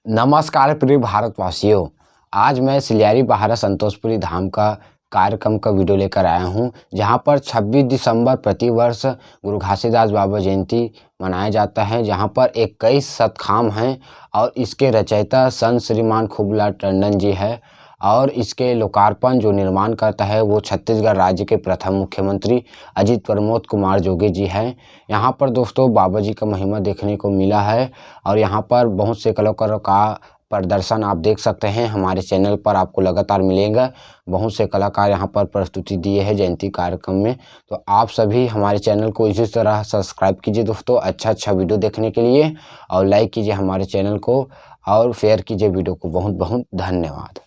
नमस्कार प्रिय भारतवासियों। आज मैं सिलियारी बहारा संतोषपुरी धाम का कार्यक्रम का वीडियो लेकर आया हूं, जहां पर 26 दिसंबर प्रतिवर्ष गुरु घासीदास बाबा जयंती मनाया जाता है, जहां पर 21 शतखाम हैं और इसके रचयिता संत श्रीमान खूबलाल टंडन जी है। और इसके लोकार्पण जो निर्माण करता है वो छत्तीसगढ़ राज्य के प्रथम मुख्यमंत्री अजित प्रमोद कुमार जोगी जी हैं। यहाँ पर दोस्तों बाबा जी का महिमा देखने को मिला है और यहाँ पर बहुत से कलाकारों का प्रदर्शन आप देख सकते हैं। हमारे चैनल पर आपको लगातार मिलेगा, बहुत से कलाकार यहाँ पर प्रस्तुति दिए हैं जयंती कार्यक्रम में। तो आप सभी हमारे चैनल को इसी तरह सब्सक्राइब कीजिए दोस्तों, अच्छा वीडियो देखने के लिए, और लाइक कीजिए हमारे चैनल को और शेयर कीजिए वीडियो को। बहुत बहुत धन्यवाद।